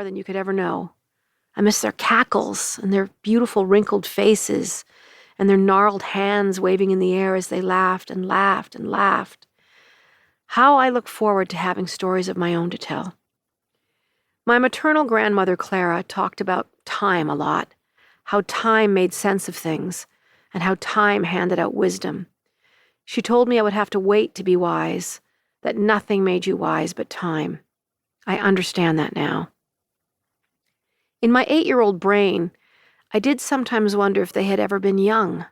more than you could ever know. I miss their cackles and their beautiful wrinkled faces and their gnarled hands waving in the air as they laughed and laughed and laughed. How I look forward to having stories of my own to tell. My maternal grandmother, Clara, talked about time a lot, how time made sense of things, and how time handed out wisdom. She told me I would have to wait to be wise, that nothing made you wise but time. I understand that now. In my 8-year-old brain, I did sometimes wonder if they had ever been young.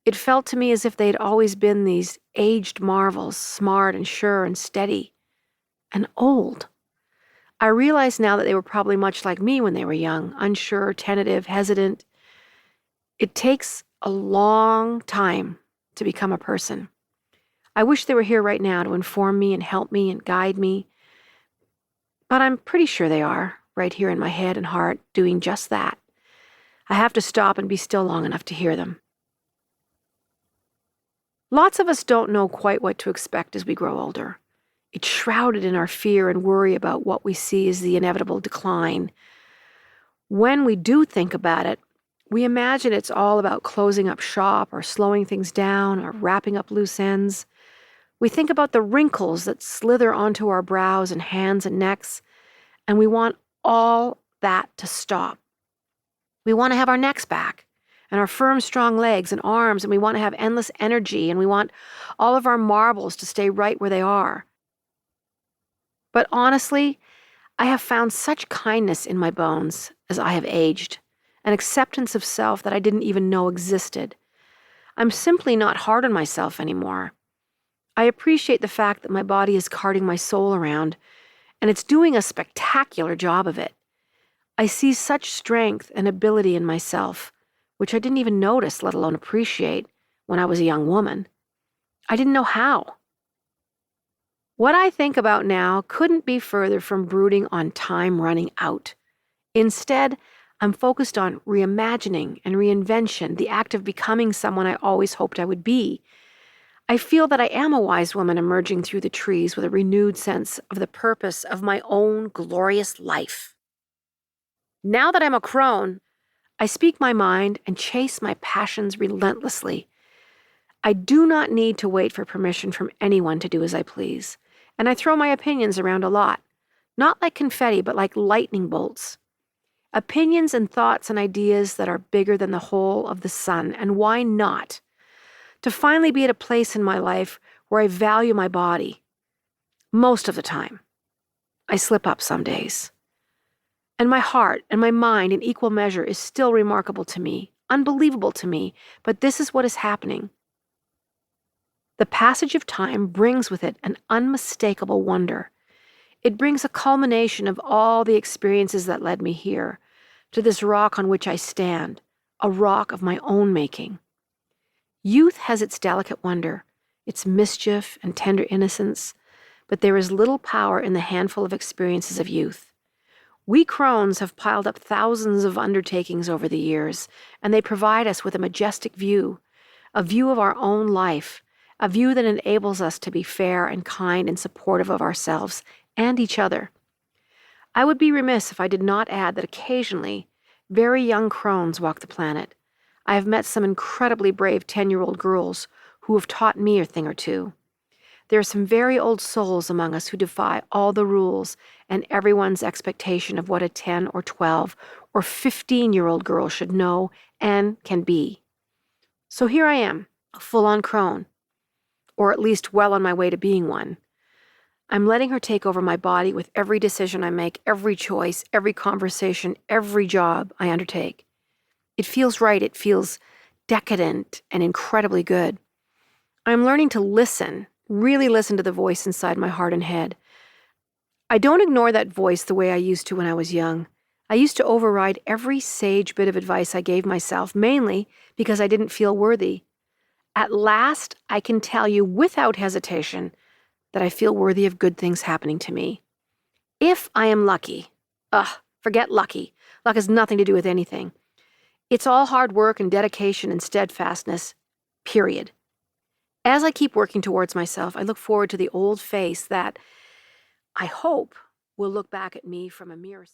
It felt to me as if they had always been these aged marvels, smart and sure and steady, and old. I realize now that they were probably much like me when they were young, unsure, tentative, hesitant. It takes a long time to become a person. I wish they were here right now to inform me and help me and guide me, but I'm pretty sure they are, right here in my head and heart, doing just that. I have to stop and be still long enough to hear them. Lots of us don't know quite what to expect as we grow older. It's shrouded in our fear and worry about what we see as the inevitable decline. When we do think about it, we imagine it's all about closing up shop or slowing things down or wrapping up loose ends. We think about the wrinkles that slither onto our brows and hands and necks, and we want all that to stop. We want to have our necks back and our firm, strong legs and arms, and we want to have endless energy, and we want all of our marbles to stay right where they are. But honestly, I have found such kindness in my bones as I have aged, an acceptance of self that I didn't even know existed. I'm simply not hard on myself anymore. I appreciate the fact that my body is carting my soul around, and it's doing a spectacular job of it. I see such strength and ability in myself, which I didn't even notice, let alone appreciate, when I was a young woman. I didn't know how. What I think about now couldn't be further from brooding on time running out. Instead, I'm focused on reimagining and reinvention, the act of becoming someone I always hoped I would be. I feel that I am a wise woman emerging through the trees with a renewed sense of the purpose of my own glorious life. Now that I'm a crone, I speak my mind and chase my passions relentlessly. I do not need to wait for permission from anyone to do as I please, and I throw my opinions around a lot, not like confetti, but like lightning bolts. Opinions and thoughts and ideas that are bigger than the whole of the sun, and why not? To finally be at a place in my life where I value my body. Most of the time. I slip up some days. And my heart and my mind in equal measure is still remarkable to me, unbelievable to me, but this is what is happening. The passage of time brings with it an unmistakable wonder. It brings a culmination of all the experiences that led me here, to this rock on which I stand, a rock of my own making. Youth has its delicate wonder, its mischief and tender innocence, but there is little power in the handful of experiences of youth. We crones have piled up thousands of undertakings over the years, and they provide us with a majestic view, a view of our own life, a view that enables us to be fair and kind and supportive of ourselves and each other. I would be remiss if I did not add that occasionally, very young crones walk the planet. I have met some incredibly brave 10-year-old girls who have taught me a thing or two. There are some very old souls among us who defy all the rules and everyone's expectation of what a 10 or 12 or 15-year-old girl should know and can be. So here I am, a full-on crone, or at least well on my way to being one. I'm letting her take over my body with every decision I make, every choice, every conversation, every job I undertake. It feels right, it feels decadent and incredibly good. I'm learning to listen, really listen to the voice inside my heart and head. I don't ignore that voice the way I used to when I was young. I used to override every sage bit of advice I gave myself, mainly because I didn't feel worthy. At last, I can tell you without hesitation that I feel worthy of good things happening to me. If I am lucky, forget lucky. Luck has nothing to do with anything. It's all hard work and dedication and steadfastness, period. As I keep working towards myself, I look forward to the old face that, I hope, will look back at me from a mirror.